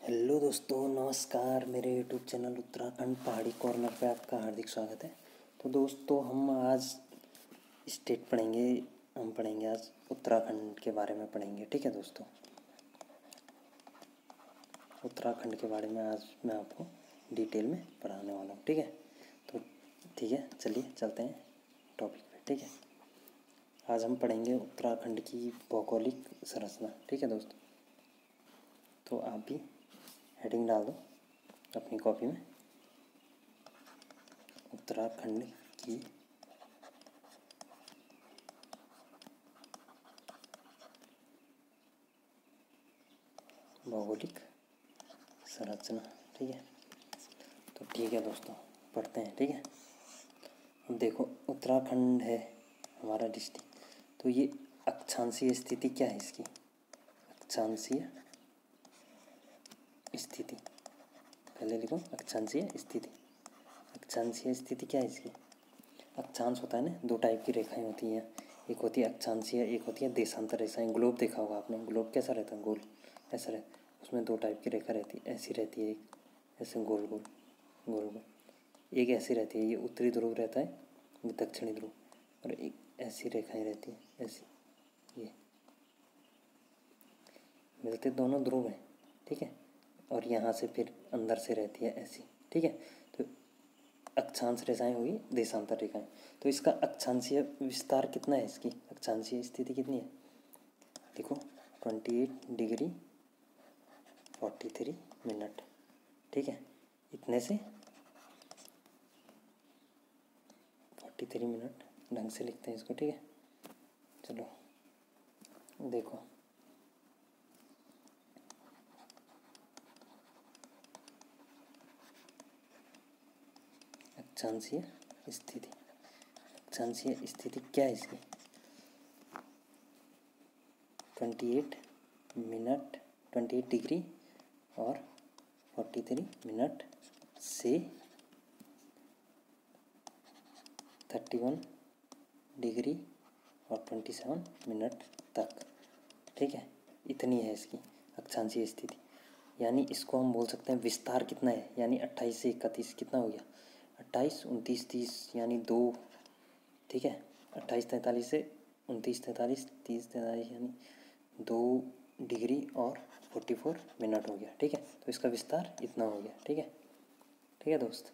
Hello दोस्तों, नमस्कार। मेरे यूट्यूब चैनल उत्तराखंड पहाड़ी कॉर्नर पे आपका हार्दिक स्वागत है। तो दोस्तों, हम आज स्टेट पढ़ेंगे। हम पढ़ेंगे आज उत्तराखंड के बारे में पढ़ेंगे। ठीक है दोस्तों, उत्तराखंड के बारे में आज मैं आपको डिटेल में पढ़ाने वाला हूँ। ठीक है, तो ठीक है, चलिए चलते हैं टॉपिक पे। ठीक है, आज हम पढ़ेंगे उत्तराखंड की भौगोलिक संरचना। ठीक है दोस्तों, तो आप भी हेडिंग डाल दो अपनी कॉपी में, उत्तराखंड की भौगोलिक संरचना। ठीक है, तो ठीक है दोस्तों, पढ़ते हैं। ठीक है, अब देखो, उत्तराखंड है हमारा डिस्ट्रिक्ट। तो ये अक्षांशीय स्थिति क्या है इसकी? अक्षांशीय स्थिति, पहले लिखो अक्षांशीय स्थिति। अक्षांशीय स्थिति क्या है इसकी? अक्षांश होता है ना, दो टाइप की रेखाएं होती हैं। एक होती है अक्षांशीय, एक होती है देशांतर रेखाएं। ग्लोब देखा होगा आपने, ग्लोब कैसा रहता है? गोल ऐसा रहता है। उसमें दो टाइप की रेखा रहती है, ऐसी रहती है, एक ऐसे गोल गोल गोल गोल, एक ऐसी रहती है, ये उत्तरी ध्रुव रहता है, ये दक्षिणी ध्रुव। और एक ऐसी रेखाएं रहती है, ऐसी, ये मिलते दोनों ध्रुव हैं। ठीक है, और यहाँ से फिर अंदर से रहती है ऐसी। ठीक है, तो अक्षांश रेखाएं हुई, देशांतर रेखाएं। तो इसका अक्षांशीय विस्तार कितना है? इसकी अक्षांशीय स्थिति कितनी है? देखो, 28 डिग्री 43 मिनट। ठीक है, इतने से 43 मिनट ढंग से लिखते हैं इसको। ठीक है, चलो देखो, अक्षांशीय स्थिति। अक्षांशीय स्थिति क्या है इसकी? 28 मिनट, 28 डिग्री और 43 मिनट से 31 डिग्री और 27 मिनट तक। ठीक है, इतनी है इसकी अक्षांशीय स्थिति। यानी इसको हम बोल सकते हैं विस्तार कितना है, यानी 28 से 31 कितना हो गया? 28, 29, 30, यानी 2। ठीक है, 28, 43 से 29, 43, 30, 43, यानी 2 डिग्री और 44 मिनट हो गया। ठीक है, तो इसका विस्तार इतना हो गया। ठीक है, ठीक है दोस्त,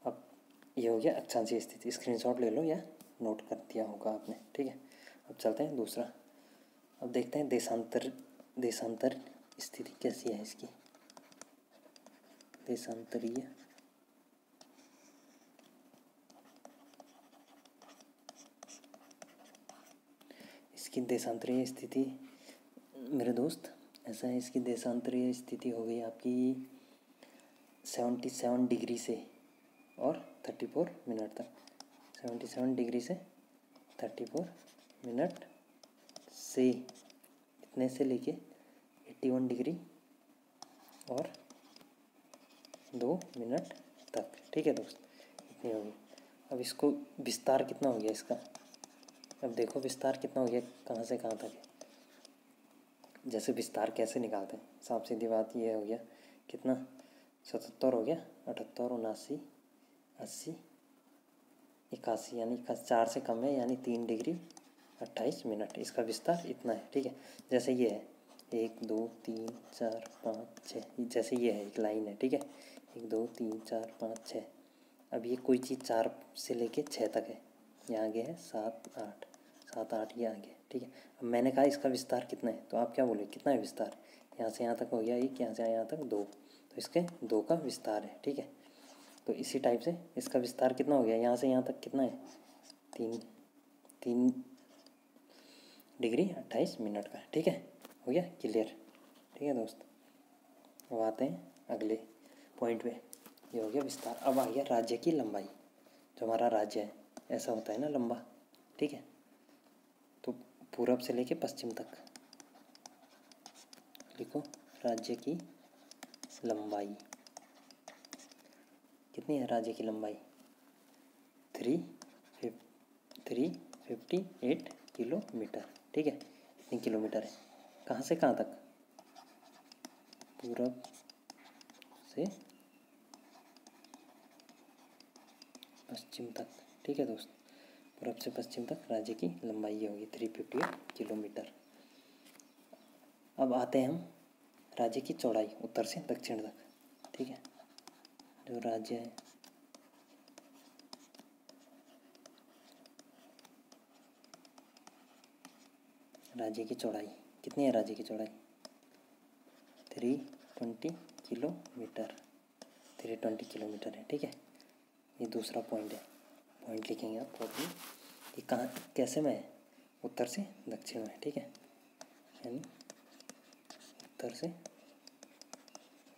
अब ये हो गया अक्षांशीय स्थिति। स्क्रीनशॉट ले लो या नोट कर दिया होगा आपने। ठीक है, अब चलते हैं दूसरा। अब देखते हैं देशांतर स्थिति कैसी है इसकी। देशांतरीय इसकी देशांतरीय स्थिति मेरे दोस्त ऐसा है, इसकी देशांतरीय स्थिति हो गई आपकी 77 डिग्री से और 34 मिनट तक। 77 डिग्री से 34 मिनट से, इतने से लेके 81 डिग्री और 2 मिनट तक। ठीक है दोस्त, इतनी होगी। अब इसको विस्तार कितना हो गया इसका? अब देखो विस्तार कितना हो गया, कहाँ से कहाँ तक है। जैसे विस्तार कैसे निकालते हैं, साफ सीधी बात ये हो गया, कितना 77 हो गया, 78, 79, 80, 81, यानी 4 से कम है, यानी 3 डिग्री 28 मिनट। इसका विस्तार इतना है। ठीक है, जैसे ये है 1 2 3 4 5 6, जैसे ये है एक लाइन है। ठीक है, 1 2 3 4 5 6। अब ये कोई चीज़ 4 से लेके 6 तक है, यहाँ आगे है 7 8, 7 8 ये आगे। ठीक है, अब मैंने कहा इसका विस्तार कितना है, तो आप क्या बोले कितना है विस्तार? यहाँ से यहाँ तक हो गया 1, यहाँ से यहाँ तक 2, तो इसके 2 का विस्तार है। ठीक है, तो इसी टाइप से इसका विस्तार कितना हो गया, यहाँ से यहाँ तक कितना है? 3 डिग्री 28 मिनट का। ठीक है, हो गया क्लियर। ठीक है दोस्त, अब आते हैं अगले पॉइंट पे। ये हो गया विस्तार। अब आ गया राज्य की लंबाई। जो हमारा राज्य है ऐसा होता है ना, लंबा। ठीक है, तो पूरब से लेके पश्चिम तक लिखो, राज्य की लंबाई कितनी है? राज्य की लंबाई 358 किलोमीटर। ठीक है, इतनी किलोमीटर है। कहाँ से कहाँ तक? पूरब से पश्चिम तक, ठीक है दोस्त। पूरब से पश्चिम तक राज्य की लंबाई ये होगी 358 किलोमीटर। अब आते हैं हम राज्य की चौड़ाई उत्तर से दक्षिण तक, ठीक है। जो राज्य है राज्य की चौड़ाई कितनी है, राज्य की चौड़ाई 320 किलोमीटर, 320 किलोमीटर है, ठीक है। ये दूसरा पॉइंट है, पॉइंट लिखेंगे आप प्रॉब्लम। ये कहाँ कैसे में है, उत्तर से दक्षिण में, ठीक है, यानी उत्तर से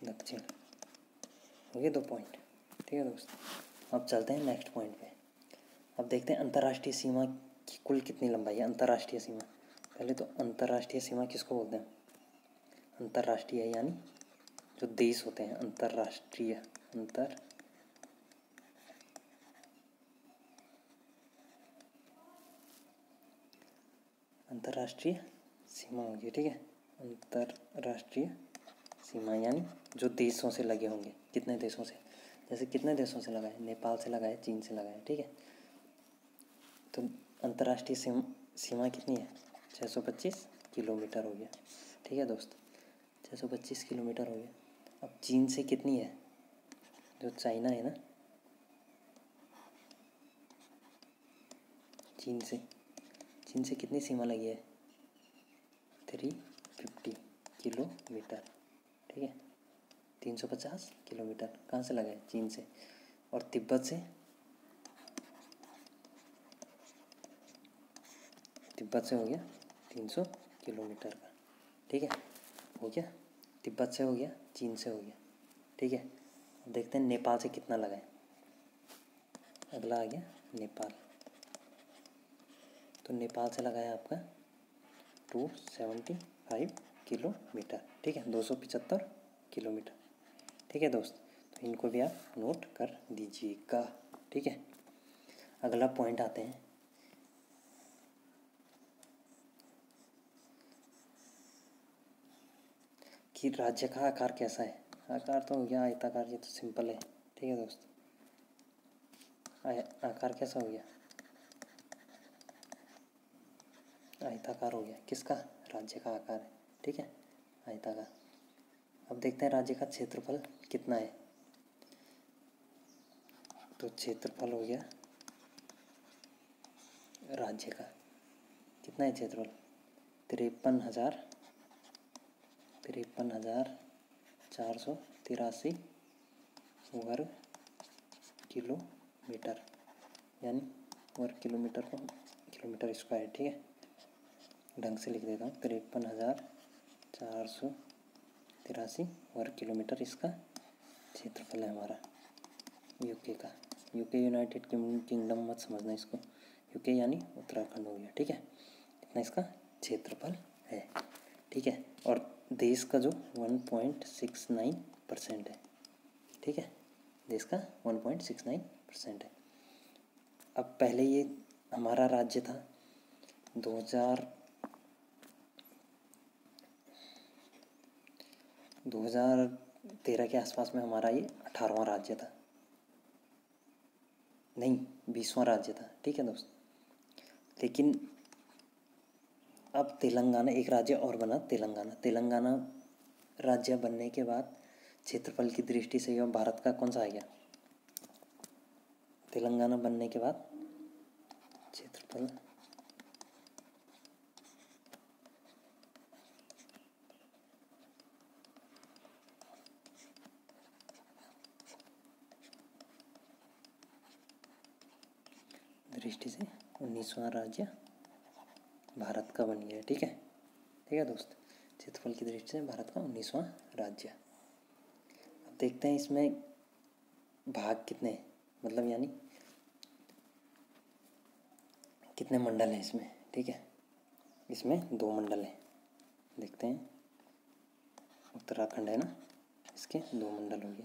दक्षिण हो गए 2 पॉइंट, ठीक है दोस्त। अब चलते हैं नेक्स्ट पॉइंट पे। अब देखते हैं अंतर्राष्ट्रीय सीमा की कुल कितनी लंबाई है। अंतर्राष्ट्रीय सीमा, पहले तो अंतर्राष्ट्रीय सीमा किसको बोलते हैं, अंतर्राष्ट्रीय यानी जो देश होते हैं, अंतर्राष्ट्रीय अंतर्राष्ट्रीय सीमा होगी, ठीक है। अंतर्राष्ट्रीय सीमा यानी जो देशों से लगे होंगे, कितने देशों से, जैसे कितने देशों से लगा है, नेपाल से लगा है, चीन से लगा है, ठीक है। तो अंतर्राष्ट्रीय सीमा कितनी है, 625 किलोमीटर हो गया, ठीक है दोस्त, 625 किलोमीटर हो गया। अब चीन से कितनी है, जो चाइना है ना, चीन से कितनी सीमा लगी है, 350 किलोमीटर, ठीक है, 350 किलोमीटर कहाँ से लगा है, चीन से। और तिब्बत से हो गया 300 किलोमीटर का, ठीक है, हो गया। तिब्बत से हो गया, चीन से हो गया, ठीक है। अब देखते हैं नेपाल से कितना लगा है। अगला आ गया नेपाल, तो नेपाल से लगा है आपका 275 किलोमीटर, ठीक है, 275 किलोमीटर, ठीक है दोस्त। तो इनको भी आप नोट कर दीजिएगा, ठीक है। अगला पॉइंट आते हैं कि राज्य का आकार कैसा है। आकार तो हो गया आयताकार, ये तो सिंपल है, ठीक है दोस्त। आकार कैसा हो गया, आयताकार हो गया, किसका, राज्य का आकार है, ठीक है, आयताकार। अब देखते हैं राज्य का क्षेत्रफल कितना है। तो क्षेत्रफल हो गया राज्य का, कितना है क्षेत्रफल, 53,483 वर्ग किलोमीटर, यानी वर्ग किलोमीटर को किलोमीटर स्क्वायर, ठीक है। ढंग से लिख देता हूँ, 53,483 वर्ग किलोमीटर इसका क्षेत्रफल है हमारा, यूके का। यूके यूनाइटेड किंगडम मत समझना इसको, यूके यानी उत्तराखंड हो गया, ठीक है। इतना इसका क्षेत्रफल है, ठीक है। और देश का जो 1.69% है, ठीक है, देश का 1.69% है। अब पहले ये हमारा राज्य था 2013 के आसपास में हमारा ये 18वां राज्य था, नहीं 20वां राज्य था, ठीक है दोस्त। लेकिन अब तेलंगाना एक राज्य और बना, तेलंगाना राज्य बनने के बाद क्षेत्रफल की दृष्टि से यह भारत का कौन सा आ गया, तेलंगाना बनने के बाद क्षेत्रफल दृष्टि से 19वां राज्य भारत का बन गया, ठीक है दोस्त। क्षेत्रफल की दृष्टि से भारत का 19वां राज्य। अब देखते हैं इसमें भाग कितने हैं, मतलब यानी कितने मंडल हैं इसमें, ठीक है। इसमें 2 मंडल हैं, देखते हैं। उत्तराखंड है ना, इसके 2 मंडल हो गए,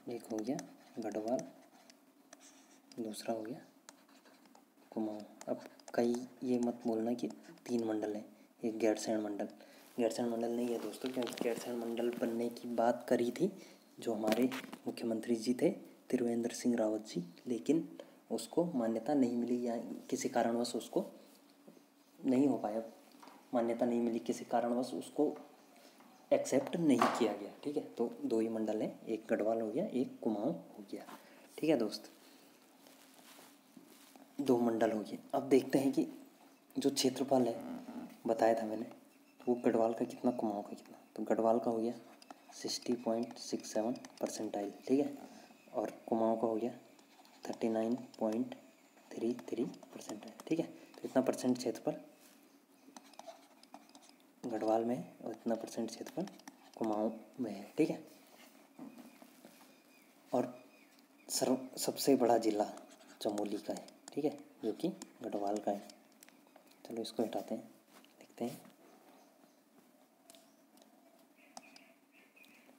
एक हो गया गढ़वाल, दूसरा हो गया कुमाऊँ। अब कई ये मत बोलना कि 3 मंडल हैं, एक गैरसैंण मंडल, गैरसैंण मंडल नहीं है दोस्तों, क्योंकि गैरसैंण मंडल बनने की बात करी थी जो हमारे मुख्यमंत्री जी थे त्रिवेंद्र सिंह रावत जी, लेकिन उसको मान्यता नहीं मिली या किसी कारणवश उसको नहीं हो पाया, मान्यता नहीं मिली किसी कारणवश, उसको एक्सेप्ट नहीं किया गया। ठीक है, तो 2 ही मंडल हैं, एक गढ़वाल हो गया, एक कुमाऊँ हो गया। ठीक है दोस्त, 2 मंडल हो गए। अब देखते हैं कि जो क्षेत्रफल है बताया था मैंने, वो गढ़वाल का कितना, कुमाऊँ का कितना। तो गढ़वाल का हो गया 60.67 परसेंटाइल। ठीक है, और कुमाऊँ का हो गया 39.33 परसेंटाइल। ठीक है, तो इतना परसेंट क्षेत्रफल गढ़वाल में है और इतना परसेंट क्षेत्रफल कुमाऊँ में है। ठीक है, और सबसे बड़ा जिला चमोली का है। ठीक है, जो कि गढ़वाल का है। चलो इसको हटाते हैं, देखते हैं।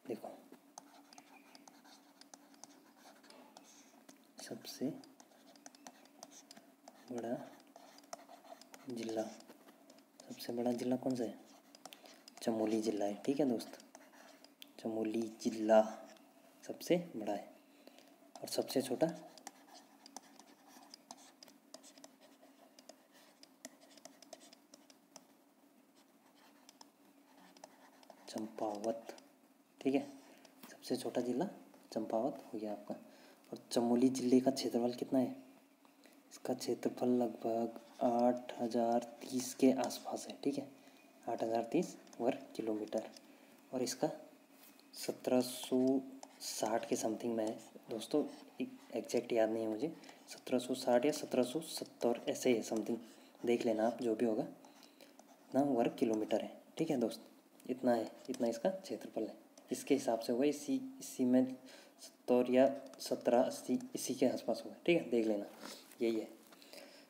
देखो, सबसे बड़ा जिला, सबसे बड़ा जिला कौन सा है? चमोली जिला है। ठीक है दोस्त, चमोली जिला सबसे बड़ा है। और सबसे छोटा चंपावत। ठीक है, सबसे छोटा जिला चंपावत हो गया आपका। और चमोली जिले का क्षेत्रफल कितना है? इसका क्षेत्रफल लगभग 8030 के आसपास है। ठीक है, 8030 वर्ग किलोमीटर। और इसका 1760 के समथिंग में है दोस्तों, एग्जैक्ट याद नहीं है मुझे, 1760 या 1770 ऐसे है समथिंग, देख लेना आप, जो भी होगा ना वर्ग किलोमीटर है। ठीक है दोस्त, इतना है, इतना इसका क्षेत्रफल है। इसके हिसाब से होगा, इसी में 70 या 1780 इसी के आसपास होगा। ठीक है, देख लेना, यही है।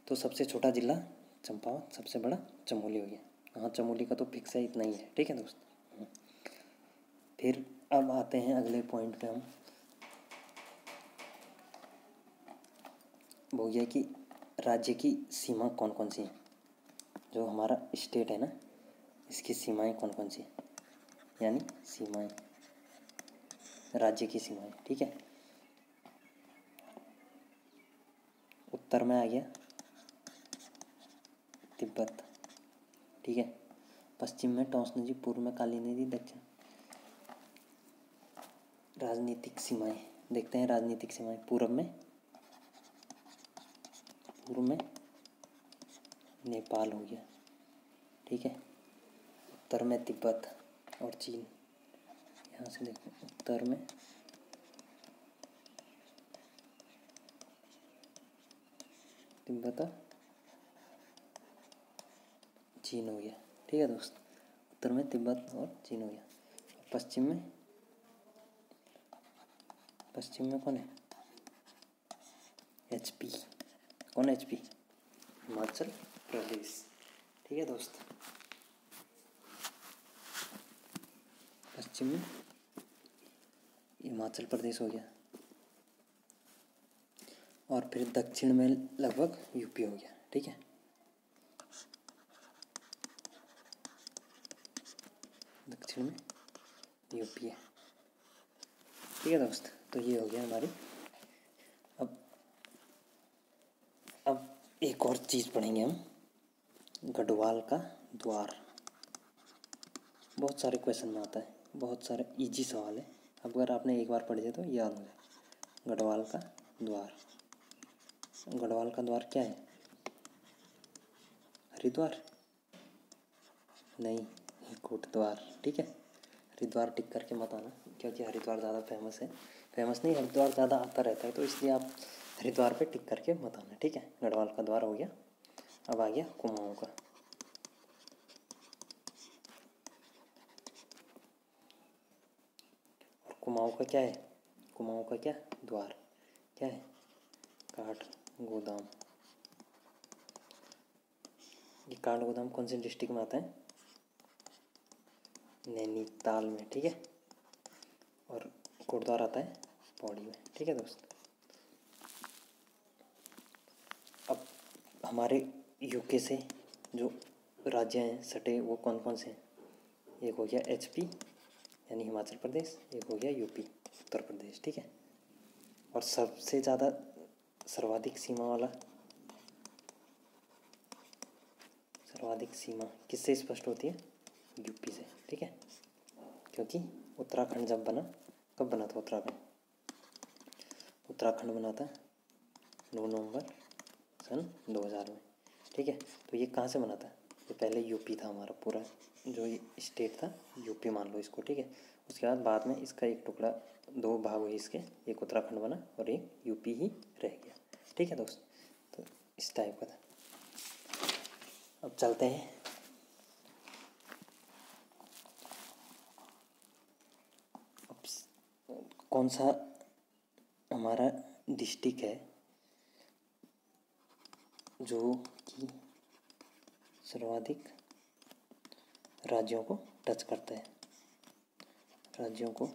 तो सबसे छोटा जिला चंपावत, सबसे बड़ा चमोली हो गया। हाँ, चमोली का तो फिक्स है, इतना ही है। ठीक है दोस्त, फिर अब आते हैं अगले पॉइंट पे हम, वो ये कि राज्य की सीमा कौन कौन सी है। जो हमारा स्टेट है ना, इसकी सीमाएं कौन कौन सी है, यानी सीमाएं, राज्य की सीमाएं। ठीक है, उत्तर में आ गया तिब्बत। ठीक है, पश्चिम में टॉस नदी, पूर्व में काली नदी, दक्षिण। राजनीतिक सीमाएं देखते हैं, राजनीतिक सीमाएं पूर्व में नेपाल हो गया। ठीक है, उत्तर में तिब्बत और चीन। यहाँ से देखो, उत्तर में तिब्बत और चीन हो गया। ठीक है दोस्त, उत्तर में तिब्बत और चीन हो गया। पश्चिम में कौन है? HP। कौन है HP? हिमाचल प्रदेश। ठीक है दोस्त, पश्चिम में हिमाचल प्रदेश हो गया, और फिर दक्षिण में लगभग UP हो गया। ठीक है, दक्षिण में UP है। ठीक है दोस्त, तो ये हो गया हमारी। अब एक और चीज़ पढ़ेंगे हम, गढ़वाल का द्वार। बहुत सारे क्वेश्चन में आता है, बहुत सारे इजी सवाल है। अब अगर आपने एक बार पढ़ दिया तो याद हो जाए। गढ़वाल का द्वार, गढ़वाल का द्वार क्या है? हरिद्वार नहीं, कोटद्वार। ठीक है, हरिद्वार टिक करके मत आना, क्योंकि हरिद्वार ज़्यादा फेमस है, फेमस नहीं, हरिद्वार ज़्यादा आता रहता है, तो इसलिए आप हरिद्वार पे टिक करके मत आना। ठीक है, गढ़वाल का द्वार हो गया। अब आ गया कुमाऊँ का। और कुमाऊँ का क्या है? कुमाऊँ का क्या द्वार क्या है? काठ गोदाम। ये काठ गोदाम कौन से डिस्ट्रिक्ट में आता है? नैनीताल में। ठीक है, और कोटद्वार आता है पौड़ी में। ठीक है दोस्त, अब हमारे यूके से जो राज्य हैं सटे, वो कौन कौन से हैं? एक हो गया HP यानी हिमाचल प्रदेश, एक हो गया UP उत्तर प्रदेश, ठीक है। और सबसे ज़्यादा सर्वाधिक सीमा किससे स्पष्ट होती है? UP से, ठीक है। क्योंकि उत्तराखंड जब बना, कब बना था उत्तराखंड बना था 9 नवंबर सन 2000 में, ठीक है। तो ये कहाँ से बना था? ये पहले UP था हमारा, पूरा जो स्टेट था UP मान लो इसको, ठीक है। उसके बाद में इसका एक टुकड़ा, 2 भाग हुए इसके, एक उत्तराखंड बना और एक UP ही रह गया, ठीक है दोस्त। तो इस टाइप का था। अब चलते हैं कौन सा हमारा डिस्ट्रिक्ट है जो कि सर्वाधिक राज्यों को टच करता है, राज्यों को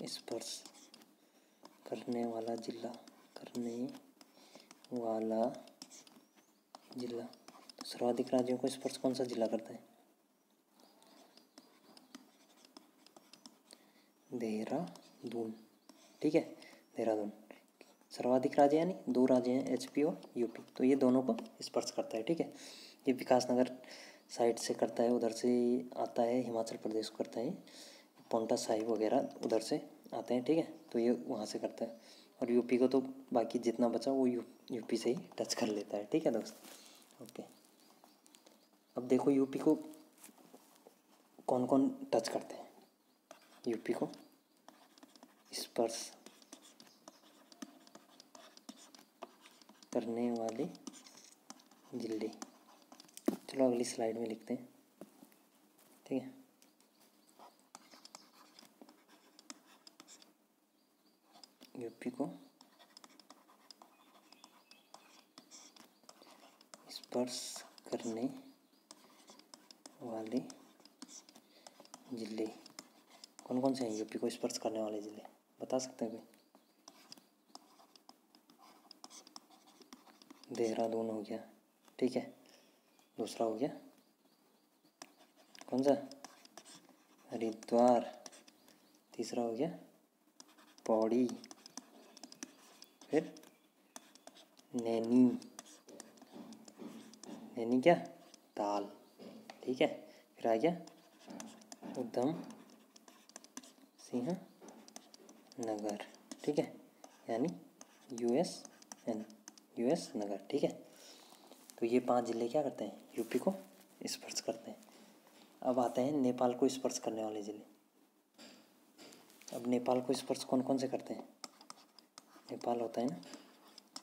स्पर्श करने वाला जिला, तो सर्वाधिक राज्यों को स्पर्श कौन सा जिला करता है? देहरादून, ठीक है। देहरादून सर्वाधिक राज्य यानी 2 राज्य हैं HP और UP, तो ये दोनों को स्पर्श करता है, ठीक है। ये विकासनगर साइड से करता है, उधर से आता है, हिमाचल प्रदेश को करता है, पोंटा साहिब वगैरह उधर से आते हैं, ठीक है। तो ये वहाँ से करता है। और UP को तो बाकी जितना बचा वो UP से ही टच कर लेता है, ठीक है दोस्त। ओके, अब देखो UP को कौन कौन टच करते हैं? UP को स्पर्श करने वाले जिले, चलो अगली स्लाइड में लिखते हैं, ठीक है। UP को स्पर्श करने वाले जिले कौन कौन से हैं? UP को स्पर्श करने वाले जिले बता सकते हैं कोई? देहरादून हो गया, ठीक है। दूसरा हो गया कौन सा? हरिद्वार। तीसरा हो गया पौड़ी, फिर नैनी क्या? ताल, ठीक है। फिर आ गया उधम सिंह नगर, ठीक है, यानी US नगर, ठीक है। तो ये 5 जिले क्या करते हैं? UP को स्पर्श करते हैं। अब आते हैं नेपाल को स्पर्श करने वाले जिले। अब नेपाल को स्पर्श कौन कौन से करते हैं? नेपाल होता है ना,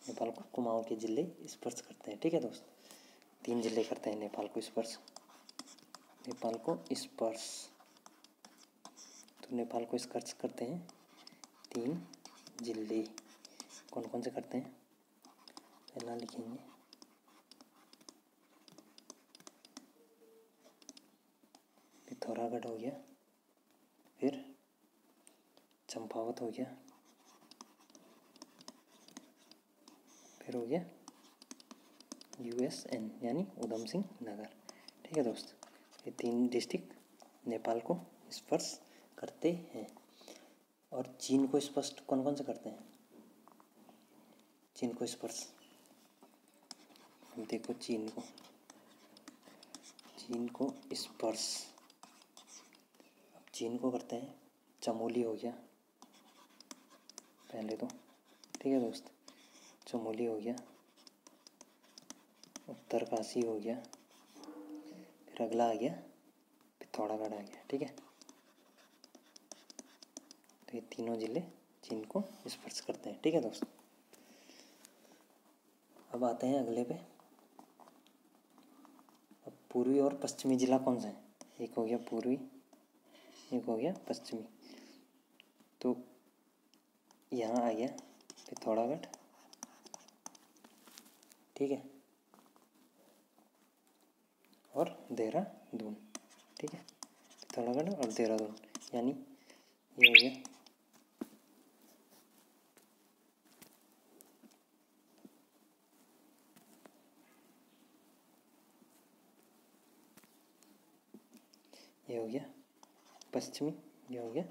नेपाल को कुमाऊं के जिले स्पर्श करते हैं, ठीक है दोस्त। 3 जिले करते हैं नेपाल को स्पर्श। तो नेपाल को स्पर्श करते हैं 3 जिले। कौन कौन से करते हैं? पहला लिखेंगे पिथौरागढ़ हो गया, फिर चंपावत हो गया, फिर हो गया USN यानी उधम सिंह नगर, ठीक है दोस्त। ये 3 डिस्ट्रिक्ट नेपाल को स्पर्श करते हैं। और चीन को स्पर्श कौन कौन से करते हैं? चीन को स्पर्श देखो, चीन को स्पर्श चीन को करते हैं चमोली हो गया पहले तो, ठीक है दोस्त। चमोली हो गया, उत्तरकाशी हो गया, फिर अगला आ गया पिथौरागढ़ आ गया, ठीक है। तो ये तीनों जिले चीन को स्पर्श करते हैं, ठीक है दोस्त। अब आते हैं अगले पे। अब पूर्वी और पश्चिमी जिला कौन सा है? एक हो गया पूर्वी, एक हो गया पश्चिमी। तो यहाँ आ गया पिथौरागढ़, ठीक है, और देहरादून, ठीक है। पिथौरागढ़ और देहरादून यानी ये हो गया ये हो गया पश्चिमी, ये हो गया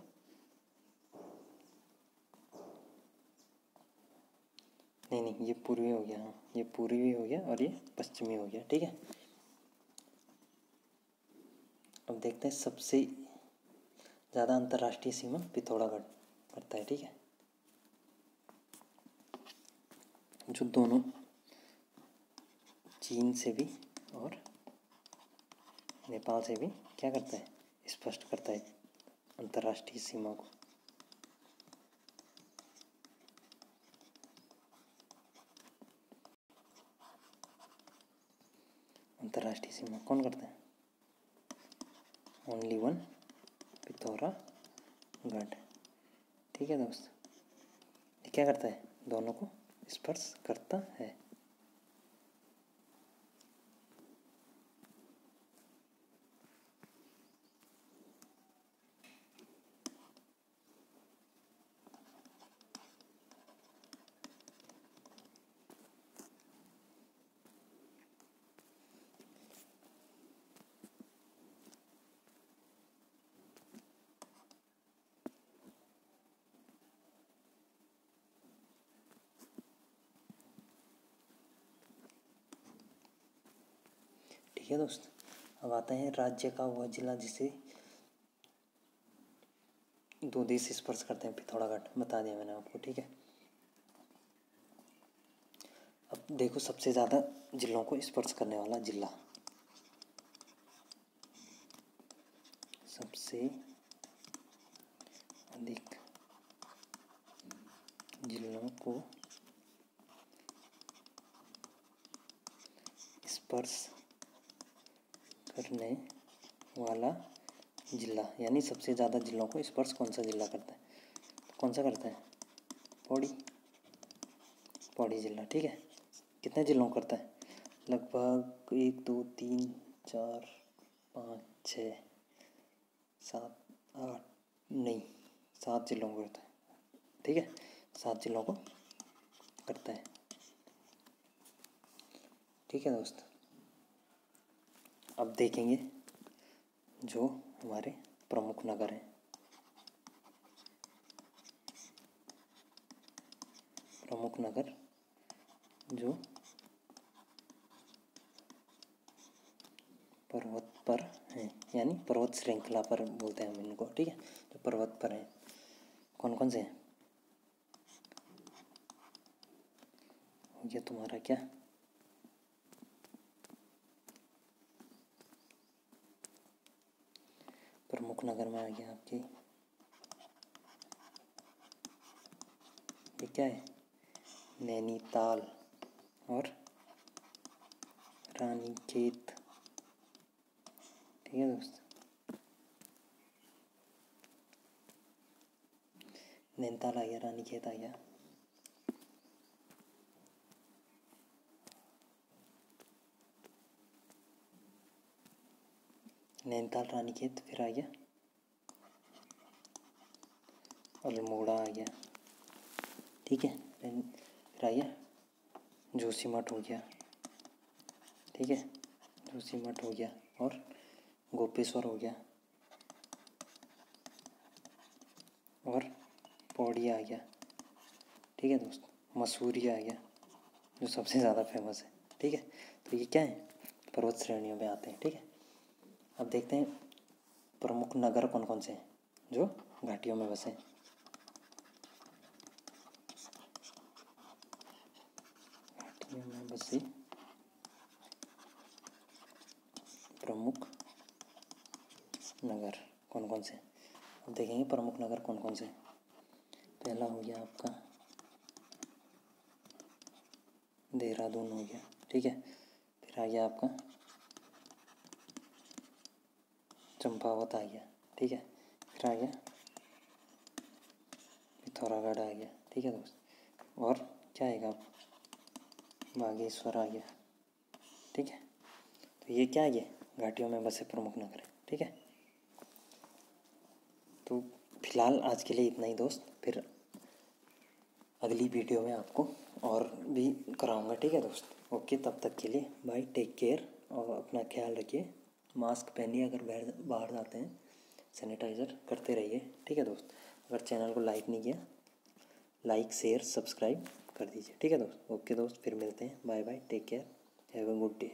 नहीं ये पूर्वी हो गया। हाँ, ये पूर्वी हो गया और ये पश्चिमी हो गया। ठीक है, अब देखते हैं सबसे ज़्यादा अंतर्राष्ट्रीय सीमा पिथौरागढ़ पड़ता है। ठीक है, जो दोनों चीन से भी और नेपाल से भी क्या करता है, स्पष्ट करता है अंतर्राष्ट्रीय सीमा को। अंतर्राष्ट्रीय सीमा कौन करता है? Only one Pithoragarh. ठीक है दोस्त, ये क्या करता है, दोनों को स्पर्श करता है। ठीक है दोस्त, अब आते हैं राज्य का वह जिला जिसे दो देश स्पर्श करते हैं, पिथौरागढ़ बता दिया मैंने आपको। ठीक है, अब देखो सबसे ज़्यादा जिलों को स्पर्श करने वाला जिला, सबसे अधिक जिलों को स्पर्श करने वाला जिला, यानी सबसे ज़्यादा जिलों को स्पर्श कौन सा जिला करता है, तो कौन सा करता है, पौड़ी जिला। ठीक है, कितने जिलों को करता है, लगभग 1 2 3 4 5 6 7 8 नहीं 7 जिलों को करता है। ठीक है, 7 जिलों को करता है। ठीक है दोस्त, अब देखेंगे जो हमारे प्रमुख नगर हैं। प्रमुख नगर जो पर्वत पर हैं, यानी पर्वत श्रृंखला पर बोलते हैं हम इनको। ठीक है, जो पर्वत पर हैं, कौन कौन से हैं, ये तुम्हारा क्या, प्रमुख नगर में आ गया आपके, ये क्या है, नैनीताल और रानीखेत। ठीक है दोस्त, नैनीताल आ गया, रानीखेत आ गया। नैनीताल, रानीखेत, फिर आ गया अल्मोड़ा आ गया। ठीक है, फिर आ गया जोशीमठ हो गया। ठीक है, जोशीमठ हो गया और गोपेश्वर हो गया और पौड़ी आ गया। ठीक है दोस्त, मसूरी आ गया जो सबसे ज़्यादा फेमस है। ठीक है, तो ये क्या है, पर्वत श्रेणियों में आते हैं। ठीक है, अब देखते हैं प्रमुख नगर कौन कौन से हैं जो घाटियों में बसे हैं। घाटियों में बसे प्रमुख नगर कौन कौन से, अब देखेंगे प्रमुख नगर कौन कौन से। पहला हो गया आपका देहरादून हो गया। ठीक है, फिर आ गया आपका चंपावत आ गया। ठीक है, फिर आ गया पिथौरागढ़ आ गया। ठीक है दोस्त, और क्या आएगा, बागेश्वर आ गया। ठीक है, तो ये क्या है, ये घाटियों में बसे प्रमुख नगर है। ठीक है, तो फिलहाल आज के लिए इतना ही दोस्त, फिर अगली वीडियो में आपको और भी कराऊंगा। ठीक है दोस्त, ओके, तब तक के लिए बाय, टेक केयर और अपना ख्याल रखिए। मास्क पहनिए, अगर बाहर जाते हैं सैनिटाइज़र करते रहिए, ठीक है दोस्त। अगर चैनल को लाइक नहीं किया, लाइक शेयर सब्सक्राइब कर दीजिए, ठीक है दोस्त। ओके दोस्त, फिर मिलते हैं, bye bye, take care, have a good day.